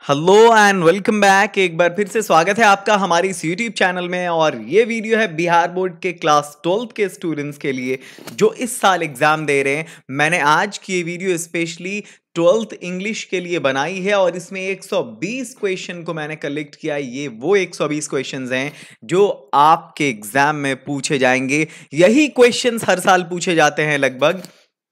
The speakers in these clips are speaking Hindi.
Hello and welcome back. एक बार फिर से स्वागत है आपका हमारी इस यूट्यूब चैनल में। और ये वीडियो है बिहार बोर्ड के क्लास 12th के स्टूडेंट्स के लिए जो इस साल एग्जाम दे रहे हैं। मैंने आज की ये वीडियो स्पेशली 12th इंग्लिश के लिए बनाई है और इसमें 120 क्वेश्चन को मैंने कलेक्ट किया है। ये वो 120 क्वेश्चंस हैं जो आपके एग्जाम में पूछे जाएंगे। यही क्वेश्चंस हर साल पूछे जाते हैं लगभग।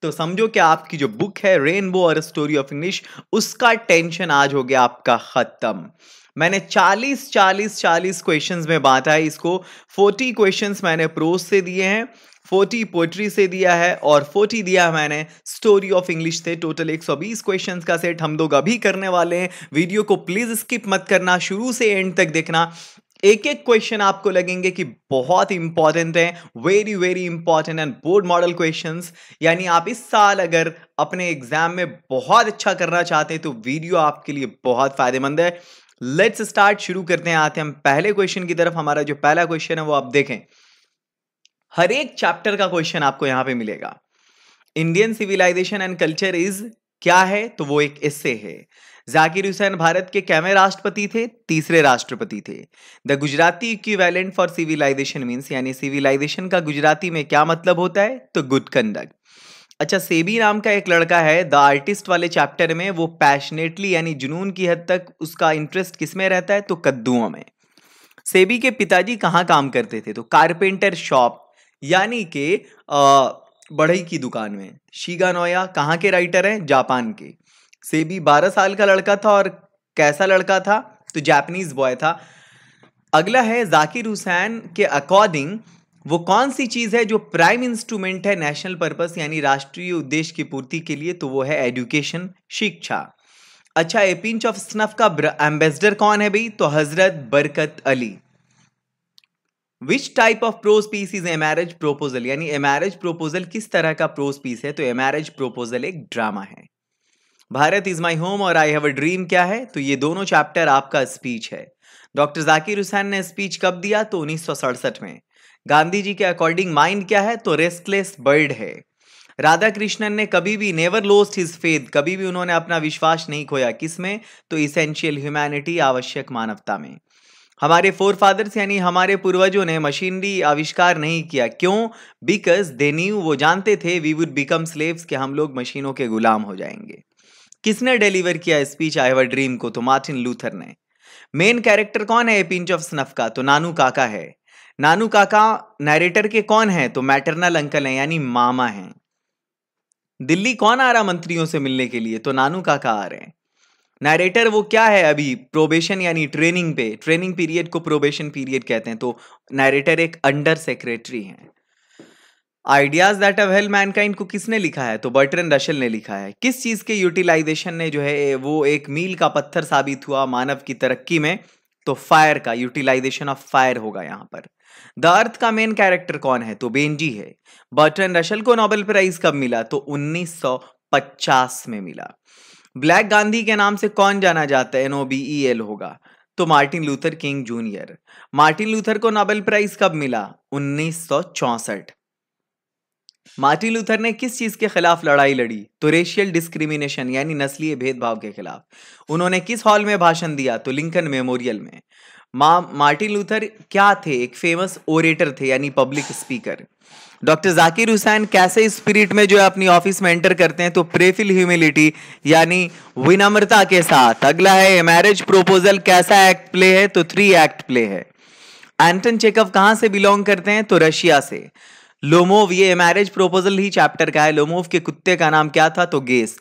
तो समझो कि आपकी जो बुक है रेनबो और स्टोरी ऑफ इंग्लिश, उसका टेंशन आज हो गया आपका खत्म। मैंने 40 क्वेश्चंस में बांटा है इसको। 40 क्वेश्चंस मैंने प्रोज से दिए हैं, 40 पोएट्री से दिया है और 40 दिया है मैंने स्टोरी ऑफ इंग्लिश से। टोटल 120 क्वेश्चंस का सेट हम लोग अभी करने वाले हैं। वीडियो को प्लीज स्किप मत करना, शुरू से एंड तक देखना। एक एक क्वेश्चन आपको लगेंगे कि बहुत इंपॉर्टेंट है, very very important and board model questions. यानी आप इस साल अगर अपने एग्जाम में बहुत अच्छा करना चाहते हैं तो वीडियो आपके लिए बहुत फायदेमंद है। लेट्स स्टार्ट, शुरू करते हैं। आते हैं हम पहले क्वेश्चन की तरफ। हमारा जो पहला क्वेश्चन है वो आप देखें, हर एक चैप्टर का क्वेश्चन आपको यहां पे मिलेगा। Indian civilisation and culture is क्या है, तो वो एक एस्से है। जाकिर हुसैन भारत के कैवे राष्ट्रपति थे? तीसरे राष्ट्रपति थे। The Gujarati equivalent for civilisation means, यानी सिविलाइजेशन का गुजराती में क्या मतलब होता है, तो गुड कंडक्ट। अच्छा, सेबी नाम का एक लड़का है, द आर्टिस्ट वाले चैप्टर में वो पैशनेटली यानी जुनून की हद तक उसका इंटरेस्ट किसमें रहता है, तो कद्दुओं में। सेबी के पिताजी कहाँ काम करते थे, तो कारपेंटर शॉप यानी कि बढ़ई की दुकान में। शिगा नोया कहाँ के राइटर हैं, जापान के। सेबी 12 साल का लड़का था और कैसा लड़का था, तो जापानीज बॉय था। अगला है जाकिर हुसैन के अकॉर्डिंग वो कौन सी चीज है जो प्राइम इंस्ट्रूमेंट है नेशनल पर्पस यानी राष्ट्रीय उद्देश्य की पूर्ति के लिए, तो वो है एजुकेशन, शिक्षा। अच्छा, ए पिंच ऑफ स्नफ का एम्बेसडर कौन है भाई, तो Hazrat Barkat Ali. Which type of prose piece is a marriage proposal, यानी ए मैरिज प्रोपोजल किस तरह का प्रोज पीस है, तो ए मैरिज प्रोपोजल एक ड्रामा है। भारत इज माई होम और आई हैव अ ड्रीम क्या है, तो ये दोनों चैप्टर आपका स्पीच है। डॉक्टर जाकिर हुसैन ने स्पीच कब दिया, तो 1967 में। गांधी जी के अकॉर्डिंग माइंड क्या है, तो रेस्टलेस बर्ड है। राधा कृष्णन ने कभी भी नेवर लोस्ट हिज फेथ, कभी भी उन्होंने अपना विश्वास नहीं खोया, किसमें, तो इसेंशियल ह्यूमैनिटी, आवश्यक मानवता में। हमारे फोर फादर्स यानी हमारे पूर्वजों ने मशीनरी आविष्कार नहीं किया, क्यों, बिकॉज दे न्यू, वो जानते थे, वी वुड बिकम स्लेव्स, कि हम लोग मशीनों के गुलाम हो जाएंगे। किसने डिलीवर किया speech I have a dream को, तो मार्टिन लूथर ने। मेन कैरेक्टर कौन है ए पिंच ऑफ स्नफ का, तो नानू काका है। नानू काका नैरेटर के कौन है, तो मैटरनल अंकल है यानी मामा हैं। दिल्ली कौन आ रहा मंत्रियों से मिलने के लिए, तो नानू काका आ रहे हैं। नैरेटर वो क्या है अभी, प्रोबेशन यानी ट्रेनिंग पे, ट्रेनिंग पीरियड को प्रोबेशन पीरियड कहते हैं, तो नैरेटर एक अंडर सेक्रेटरी हैं। Ideas that have helped Mankind को किसने लिखा है, तो बर्ट्रैंड रसेल ने लिखा है। किस चीज के यूटिलाइजेशन ने जो है वो एक मील का पत्थर साबित हुआ मानव की तरक्की में, तो फायर का, यूटिलाइजेशन ऑफ फायर होगा यहां पर। द अर्थ का मेन कैरेक्टर कौन है, तो बेंजी है। बर्ट्रैंड रसेल को नोबेल प्राइज कब मिला, तो 1950 में मिला। ब्लैक गांधी के नाम से कौन जाना जाता है, NOBEL होगा, तो Martin Luther king junior. Martin Luther को नोबेल प्राइज कब मिला, 1964। मार्टिन लूथर ने किस चीज के खिलाफ लड़ाई लड़ी, तो रेशियल डिस्क्रिमिनेशन यानी नस्लीय भेदभाव के खिलाफ। उन्होंने किस हॉल में भाषण दिया, तो लिंकन मेमोरियल में। मार्टिन लूथर क्या थे, एक फेमस ओरेटर थे यानी public speaker. Doctor Zakir Hussain कैसे स्पिरिट में जो है अपनी ऑफिस में एंटर करते हैं, तो प्रेफिल ह्यूमिलिटी यानी विनम्रता के साथ। अगला है मैरिज प्रोपोजल कैसा एक्ट प्ले है, तो 3 एक्ट प्ले है। एंटन चेकव कहां से बिलोंग करते हैं, तो रशिया से। लोमोव, ये मैरिज प्रोपोजल ही चैप्टर का है। लोमोव के कुत्ते का नाम क्या था, तो गेस।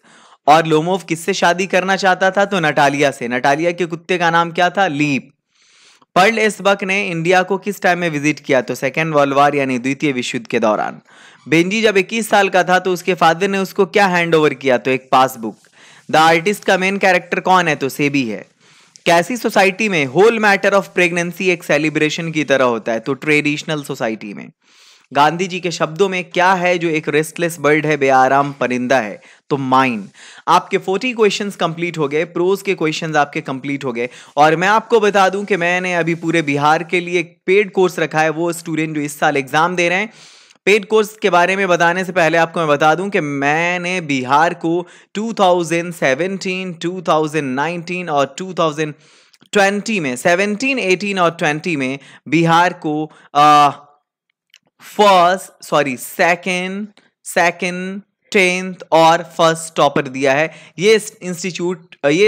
और लोमोव किससे शादी करना चाहता था, तो नटालिया से। नटालिया के कुत्ते का नाम क्या था, लीप। पर्ल एस बक ने इंडिया को किस टाइम में विजिट किया, तो सेकेंड वर्ल्ड वॉर यानी द्वितीय विश्व युद्ध के दौरान। बेंजी जब 21 साल का था तो उसके फादर ने उसको क्या हैंड ओवर किया, तो एक पासबुक। द आर्टिस्ट का मेन कैरेक्टर कौन है, तो सेबी है। कैसी सोसाइटी में होल मैटर ऑफ प्रेगनेंसी एक सेलिब्रेशन की तरह होता है, तो ट्रेडिशनल सोसाइटी में। गांधी जी के शब्दों में क्या है जो एक रेस्टलेस बर्ड है, बेआराम परिंदा है, तो माइंड। आपके 40 क्वेश्चंस कंप्लीट हो गए, प्रोज के क्वेश्चंस आपके कंप्लीट हो गए। और मैं आपको बता दूं कि मैंने अभी पूरे बिहार के लिए एक पेड कोर्स रखा है। वो स्टूडेंट जो इस साल एग्जाम दे रहे हैं पेड कोर्स के बारे में बताने से पहले आपको मैं बता दूं कि मैंने बिहार को 2017, 2019 और 2020 में 17, 18 और 20 में बिहार को सेकंड 10th और फर्स्ट टॉपर दिया है। ये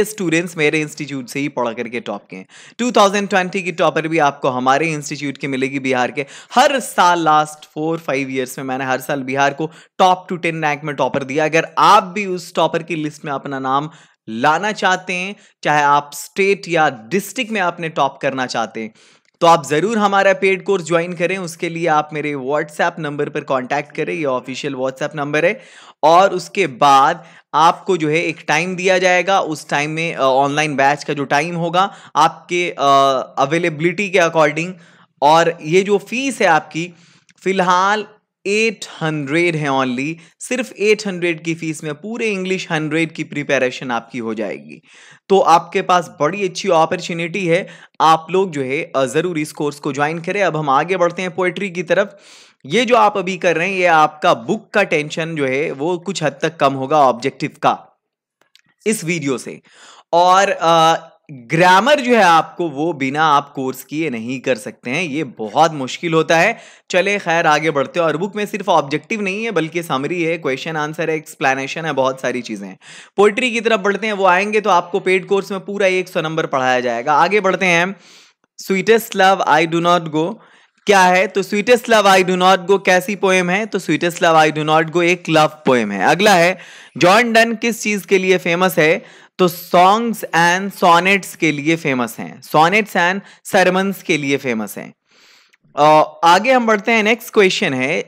स्टूडेंट्स मेरे इंस्टीट्यूट से ही पढ़ करके टॉप के हैं। 2020 की टॉपर भी आपको हमारे इंस्टीट्यूट की मिलेगी बिहार के। हर साल लास्ट 4-5 ईयर्स में मैंने हर साल बिहार को टॉप टू 10 रैंक में टॉपर दिया। अगर आप भी उस टॉपर की लिस्ट में अपना नाम लाना चाहते हैं, चाहे आप स्टेट या डिस्ट्रिक्ट में आपने टॉप करना चाहते हैं, तो आप जरूर हमारा पेड कोर्स ज्वाइन करें। उसके लिए आप मेरे व्हाट्सएप नंबर पर कांटेक्ट करें, ये ऑफिशियल व्हाट्सएप नंबर है। और उसके बाद आपको जो है एक टाइम दिया जाएगा। उस टाइम में ऑनलाइन बैच का जो टाइम होगा आपके अवेलेबिलिटी के अकॉर्डिंग, और ये जो फीस है आपकी फिलहाल 800 है ओनली। सिर्फ 800 की फीस में पूरे इंग्लिश 100 की प्रिपरेशन आपकी हो जाएगी। तो आपके पास बड़ी अच्छी अपॉर्चुनिटी है, आप लोग जो है जरूर इस कोर्स को ज्वाइन करें। अब हम आगे बढ़ते हैं पोएट्री की तरफ। ये जो आप अभी कर रहे हैं, ये आपका बुक का टेंशन जो है वो कुछ हद तक कम होगा ऑब्जेक्टिव का इस वीडियो से। और ग्रामर जो है आपको वो बिना आप कोर्स किए नहीं कर सकते हैं, ये बहुत मुश्किल होता है। चले खैर आगे बढ़ते हैं। और बुक में सिर्फ ऑब्जेक्टिव नहीं है बल्कि समरी है, क्वेश्चन आंसर है, एक्सप्लेनेशन है, बहुत सारी चीजें हैं। पोइट्री की तरफ बढ़ते हैं, वो आएंगे तो आपको पेड कोर्स में पूरा 100 नंबर पढ़ाया जाएगा। आगे बढ़ते हैं। Sweetest love I do not go क्या है? तो sweetest love I do not go कैसी पोएम है? तो sweetest love I do not go एक लव पोएम है। अगला है, जॉन डन किस चीज के लिए फेमस है? तो सॉन्ग्स एंड सोनेट्स के लिए फेमस हैं, सोनेट्स एंड सरमन्स के लिए फेमस हैं। आगे हम बढ़ते हैं। नेक्स्ट क्वेश्चन है,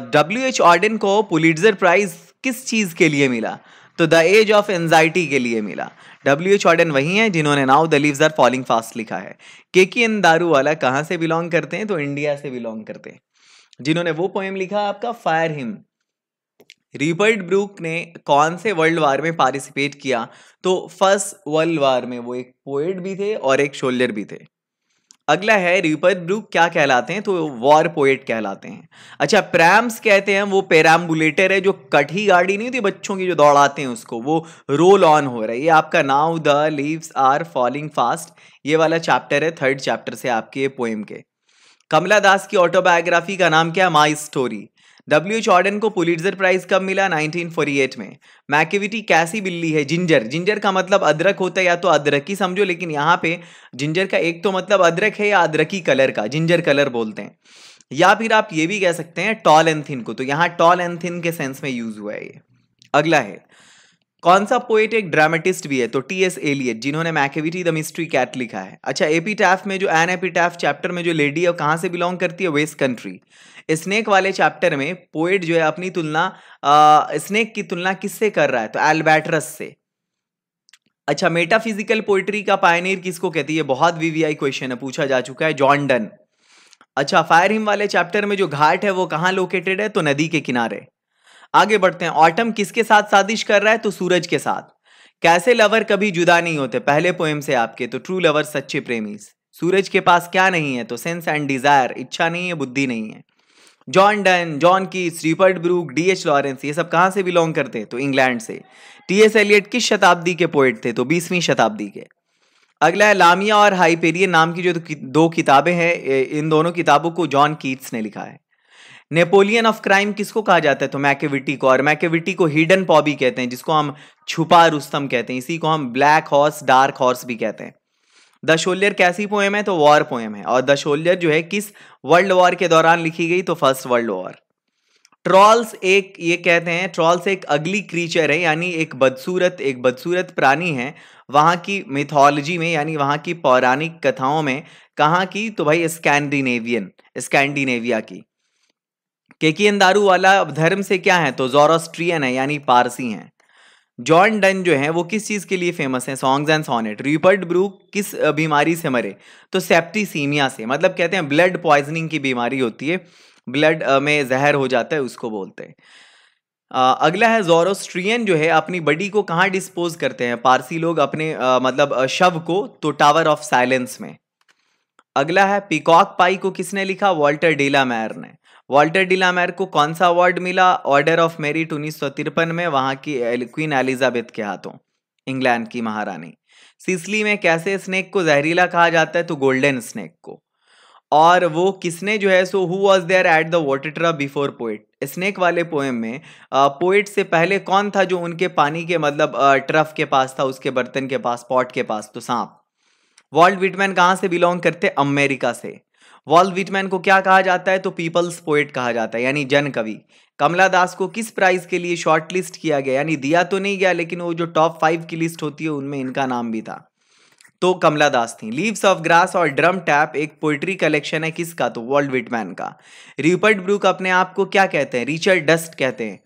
W.H. ऑर्डन को पुलिट्जर प्राइज किस चीज के लिए मिला? तो द एज ऑफ एंजाइटी के लिए मिला। W.H. ऑर्डन वही हैं जिन्होंने now the leaves are falling fast लिखा है। के.एन. दारूवाला कहां से बिलोंग करते हैं? तो इंडिया से बिलोंग करते हैं। जिन्होंने वो पोएम लिखा आपका फायर हिम। रिपर्ट ब्रूक ने कौन से वर्ल्ड वार में पार्टिसिपेट किया? तो फर्स्ट वर्ल्ड वार में। वो एक पोएट भी थे और एक सोल्जर भी थे। अगला है, रिपर्ट ब्रूक क्या कहलाते हैं? तो वॉर पोएट कहलाते हैं। अच्छा, प्रैम्स कहते हैं वो पेराम्बुलेटर है, जो कठी गाड़ी नहीं होती बच्चों की जो दौड़ाते हैं उसको, वो रोल ऑन हो रहा है। ये आपका now the leaves are falling fast ये वाला चैप्टर है, 3rd चैप्टर से आपके पोएम के। कमला दास की ऑटोबायोग्राफी का नाम क्या है? My story. W.H. ऑर्डन को पुलिट्जर प्राइज कब मिला? 1948 में। मैकेविटी कैसी बिल्ली है? जिंजर। जिंजर का मतलब अदरक होता है, या तो अदरकी समझो, लेकिन यहाँ पे जिंजर का एक तो मतलब अदरक है या अदरकी कलर का, जिंजर कलर बोलते हैं। या फिर आप ये भी कह सकते हैं टॉल एंड थिन को, तो यहाँ टॉल एंड थिन के सेंस में यूज हुआ है ये। अगला है, कौन सा पोएट एक ड्रामेटिस्ट भी है? तो T.S. एलियट, जिन्होंने मैकेविटी द मिस्ट्री कैट लिखा है। अच्छा, एपिटैफ में जो एन एपिटैफ चैप्टर में जो लेडी है कहां से बिलोंग करती है? West country. स्नेक वाले चैप्टर में पोएट जो है अपनी तुलना स्नेक की तुलना किससे कर रहा है? तो एल्बैट्रस से। अच्छा, मेटाफिजिकल पोएट्री का पायनियर किसको कहती है? बहुत VVI क्वेश्चन है, पूछा जा चुका है, जॉन डन। अच्छा, फायर हिम वाले चैप्टर में जो घाट है वो कहां लोकेटेड है? तो नदी के किनारे। आगे बढ़ते हैं। ऑटम किसके साथ साजिश कर रहा है? तो सूरज के साथ। कैसे लवर कभी जुदा नहीं होते? पहले पोएम से आपके। तो ट्रू लवर सच्चे प्रेमी। सूरज के पास क्या नहीं है? तो सेंस एंड डिजायर, इच्छा नहीं है, बुद्धि नहीं है। John Donne, John Keats, Rupert Brooke, D.H. Lawrence, ये सब कहां से बिलोंग करते हैं? तो इंग्लैंड से। T.S. एलियट किस शताब्दी के पोएट थे? तो 20वीं शताब्दी के। अगला है, लामिया और हाइपेरियन नाम की जो दो किताबें हैं, इन दोनों किताबों को जॉन कीट्स ने लिखा है। नेपोलियन ऑफ क्राइम किसको कहा जाता है? तो मैकेविटी को। और मैकेविटी को हिडन पॉबी कहते हैं, जिसको हम छुपा रुस्तम कहते हैं। इसी को हम ब्लैक हॉर्स, डार्क हॉर्स भी कहते हैं। द शोल्जर कैसी पोएम है? तो वॉर पोएम है। और द शोल्जर जो है किस वर्ल्ड वॉर के दौरान लिखी गई? तो फर्स्ट वर्ल्ड वॉर। ट्रॉल्स एक, ये कहते हैं ट्रॉल्स एक अगली क्रीचर है, यानी एक बदसूरत प्राणी है वहां की मिथोलॉजी में, यानी वहां की पौराणिक कथाओं में। कहाँ की? तो भाई स्कैंडिनेविया की। के.एन. दारूवाला धर्म से क्या है? तो ज़ोरोस्ट्रियन है, यानी पारसी हैं। जॉन डन जो है वो किस चीज के लिए फेमस है? Songs and sonnet. Rupert Brooke किस बीमारी से मरे? तो सेप्टिसीमिया से, मतलब कहते हैं ब्लड पॉइजनिंग की बीमारी होती है, ब्लड में जहर हो जाता है, उसको बोलते हैं। अगला है, ज़ोरोस्ट्रियन जो है अपनी बॉडी को कहाँ डिस्पोज करते हैं पारसी लोग? अपने मतलब शव को, तो टावर ऑफ साइलेंस में। अगला है, पीकॉक पाई को किसने लिखा? वॉल्टर डेला मेयर ने। वॉल्टर डी ला मार को कौन सा अवार्ड मिला? ऑर्डर ऑफ मेरिट 1953 में, वहां की क्वीन एलिजाबेथ के हाथों, इंग्लैंड की महारानी। सिसिली में कैसे स्नेक को जहरीला कहा जाता है? तो गोल्डन स्नेक को। और वो किसने जो है सो who was there at the water trough before poet, snake वाले पोएम में पोएट से पहले कौन था जो उनके पानी के मतलब ट्रफ के पास था, उसके बर्तन के पास, पॉट के पास? तो सांप। वॉल्ट विटमैन कहाँ से बिलोंग करते? अमेरिका से। वॉल्ट विटमैन को क्या कहा जाता है? तो पीपल्स पोएट कहा जाता है, यानी जन कवि। कमला दास को किस प्राइज के लिए शॉर्ट लिस्ट किया गया? यानी दिया तो नहीं गया, लेकिन वो जो टॉप 5 की लिस्ट होती है उनमें इनका नाम भी था, तो कमला दास थी। लीव्स ऑफ ग्रास और ड्रम टैप एक पोइट्री कलेक्शन है, किसका? तो वॉल्ट विटमैन का। रूपर्ट ब्रूक अपने आप को क्या कहते हैं? रिचर्ड डस्ट कहते हैं।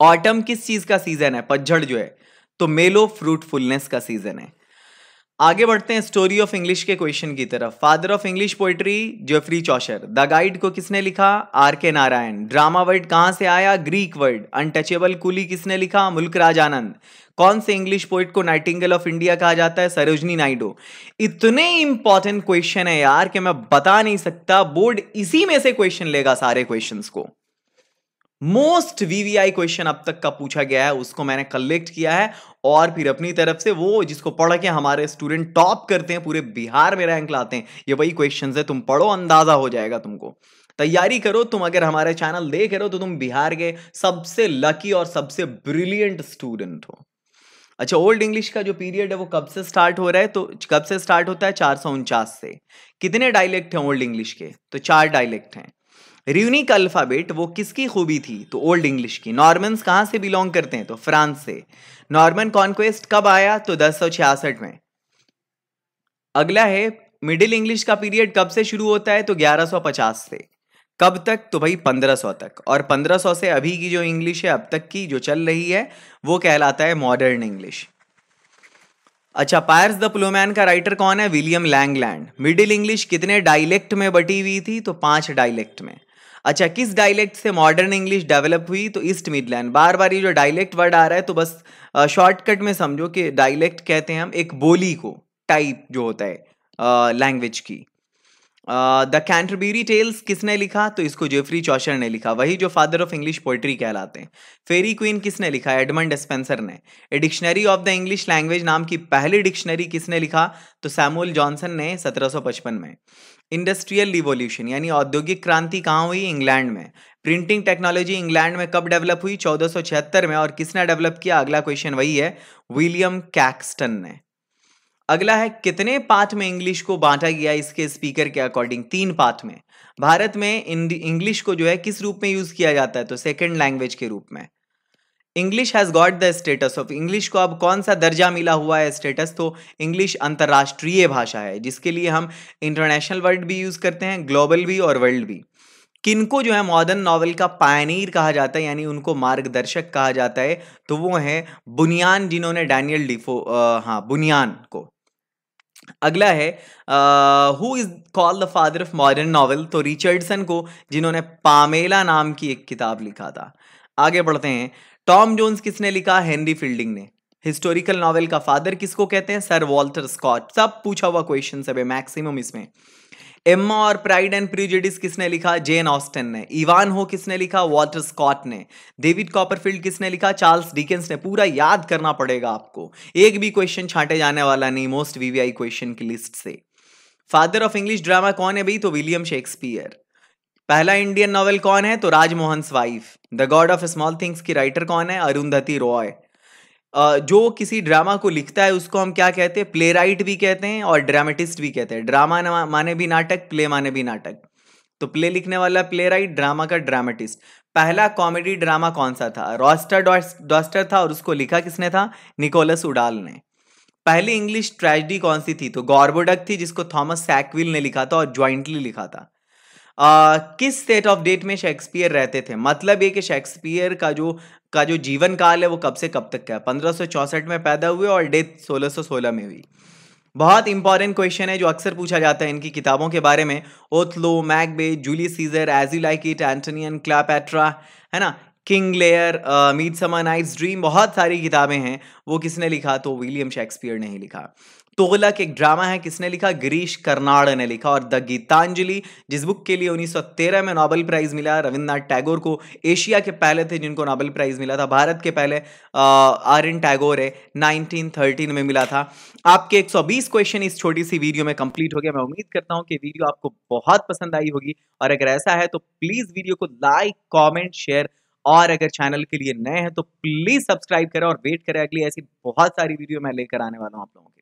ऑटम किस चीज का सीजन है? पतझड़ जो है, तो मेलो फ्रूटफुलनेस का सीजन है। आगे बढ़ते हैं स्टोरी ऑफ इंग्लिश के क्वेश्चन की तरफ। Father of English poetry Geoffrey Chaucer. The guide को किसने लिखा? आर के नारायण। ड्रामा वर्ड कहां से आया? Greek word. अनटचेबल कुली किसने लिखा? मुल्कराज आनंद। कौन से इंग्लिश पोइट को नाइटिंगेल ऑफ इंडिया कहा जाता है? सरोजनी नायडू। इतने इंपॉर्टेंट क्वेश्चन है यार कि मैं बता नहीं सकता, बोर्ड इसी में से क्वेश्चन लेगा सारे क्वेश्चंस को। मोस्ट वीवीआई क्वेश्चन अब तक का पूछा गया है, उसको मैंने कलेक्ट किया है और फिर अपनी तरफ से वो जिसको पढ़ के हमारे स्टूडेंट टॉप करते हैं, पूरे बिहार में रैंक लाते हैं, ये वही क्वेश्चंस है। तुम पढ़ो, अंदाजा हो जाएगा तुमको। तैयारी करो तुम, अगर हमारे चैनल देख रहे हो तो तुम बिहार के सबसे लकी और सबसे ब्रिलियंट स्टूडेंट हो। अच्छा, ओल्ड इंग्लिश का जो पीरियड है वो कब से स्टार्ट हो रहा है? तो कब से स्टार्ट होता है? 449 से। कितने डायलेक्ट हैं ओल्ड इंग्लिश के? तो 4 डायलेक्ट हैं। र्यूनिक अल्फाबेट वो किसकी खूबी थी? तो ओल्ड इंग्लिश की। नॉर्मन्स कहां से बिलोंग करते हैं? तो फ्रांस से। नॉर्मन कॉन्क्वेस्ट कब आया? तो 1066 में। अगला है मिडिल इंग्लिश का पीरियड कब से शुरू होता है? तो 1150 से। कब तक? तो भाई 1500 तक। और 1500 से अभी की जो इंग्लिश है अब तक की जो चल रही है वो कहलाता है मॉडर्न इंग्लिश। अच्छा, पायर्स द प्लूमैन का राइटर कौन है? William Langland. मिडिल इंग्लिश कितने डायलेक्ट में बटी हुई थी? तो 5 डायलेक्ट में। अच्छा, किस डायलेक्ट से मॉडर्न इंग्लिश डेवलप हुई? तो ईस्ट मिडलैंड। बार बार ये जो डायलेक्ट वर्ड आ रहा है तो बस शॉर्टकट में समझो कि डायलेक्ट कहते हैं हम एक बोली को, टाइप जो होता है लैंग्वेज की। द कैंटरबरी टेल्स किसने लिखा? तो इसको जेफरी चौशर ने लिखा, वही जो फादर ऑफ इंग्लिश पोइट्री कहलाते हैं। फेरी क्वीन किसने लिखा? एडमंड स्पेंसर ने। A dictionary of the English language नाम की पहली डिक्शनरी किसने लिखा? तो सैमुअल जॉनसन ने 1755 में। इंडस्ट्रियल रिवॉल्यूशन यानी औद्योगिक क्रांति कहाँ हुई? इंग्लैंड में। प्रिंटिंग टेक्नोलॉजी इंग्लैंड में कब डेवलप हुई? 1476 में। और किसने डेवलप किया? अगला क्वेश्चन वही है, विलियम कैक्सटन ने। अगला है कितने पार्ट में इंग्लिश को बांटा गया इसके स्पीकर के अकॉर्डिंग? 3 पार्ट में। भारत में इंग्लिश को जो है किस रूप में यूज किया जाता है? तो सेकंड लैंग्वेज के रूप में। English has got the status of, English को अब कौन सा दर्जा मिला हुआ है स्टेटस? तो इंग्लिश अंतरराष्ट्रीय भाषा है, जिसके लिए हम इंटरनेशनल वर्ड भी यूज करते हैं, ग्लोबल भी और वर्ल्ड भी। किनको जो है मॉडर्न नॉवेल का पायनीर कहा जाता है, यानी उनको मार्गदर्शक कहा जाता है? तो वो है बुनियान, जिन्होंने डैनियल डिफो बुनियान को। अगला है who is called the father of modern novel? तो रिचर्डसन को, जिन्होंने पामेला नाम की एक किताब लिखा था। आगे बढ़ते हैं, टॉम जोन्स किसने लिखा? हेनरी फील्डिंग ने। हिस्टोरिकल नॉवेल का फादर किसको कहते हैं? Sir Walter Scott. सब पूछा हुआ क्वेश्चन सब है मैक्सिमम इसमें। एम्मा और प्राइड एंड प्रेजुडिस किसने लिखा? जेन ऑस्टन ने। इवान हो किसने लिखा? वॉल्टर स्कॉट ने। डेविड कॉपरफील्ड किसने लिखा? चार्ल्स डिकेंस ने। पूरा याद करना पड़ेगा आपको, एक भी क्वेश्चन छांटे जाने वाला नहीं मोस्ट वीवीआई क्वेश्चन की लिस्ट से। फादर ऑफ इंग्लिश ड्रामा कौन है भाई? तो विलियम शेक्सपियर। पहला इंडियन नॉवेल कौन है? तो Rajmohan wife. The God of small things की राइटर कौन है? अरुंधति रॉय। जो किसी ड्रामा को लिखता है उसको हम क्या कहते हैं? प्ले राइट भी कहते हैं और ड्रामेटिस्ट भी कहते हैं। ड्रामा माने भी नाटक, प्ले माने भी नाटक। तो प्ले लिखने वाला प्ले राइट, ड्रामा का ड्रामेटिस्ट। पहला कॉमेडी ड्रामा कौन सा था? रॉस्टर डॉस्टर था, और उसको लिखा किसने था? निकोलस उडाल ने। पहली इंग्लिश ट्रेजेडी कौन सी थी? तो गॉर्बोडक थी, जिसको थॉमस सैकविल ने लिखा था और ज्वाइंटली लिखा था। किस स्टेट ऑफ डेट में शेक्सपियर रहते थे? मतलब ये कि शेक्सपियर का जो जीवन काल है वो कब से कब तक का है? 1564 में पैदा हुए और डेथ 1616 में हुई। बहुत इंपॉर्टेंट क्वेश्चन है जो अक्सर पूछा जाता है इनकी किताबों के बारे में। Othello, Macbeth, Julius Caesar, as you like it, Antonian, Cleopatra, है ना? King Lear, midsummer night's dream, बहुत सारी किताबें हैं। वो किसने लिखा? तो विलियम शेक्सपियर ने ही लिखा। तुगलक एक ड्रामा है, किसने लिखा? गिरीश कर्नाड ने लिखा। और द गीतांजलि, जिस बुक के लिए 1913 में नोबेल प्राइज मिला रविंद्रनाथ टैगोर को, एशिया के पहले थे जिनको नोबेल प्राइज मिला था। भारत के पहले आर एन टैगोर है, 1913 में मिला था। आपके 120 क्वेश्चन इस छोटी सी वीडियो में कंप्लीट हो गया। मैं उम्मीद करता हूं कि वीडियो आपको बहुत पसंद आई होगी, और अगर ऐसा है तो प्लीज वीडियो को लाइक, कमेंट, शेयर, और अगर चैनल के लिए नए हैं तो प्लीज सब्सक्राइब करें और वेट करें अगली ऐसी बहुत सारी वीडियो मैं लेकर आने वाला हूं आप लोगों के लिए।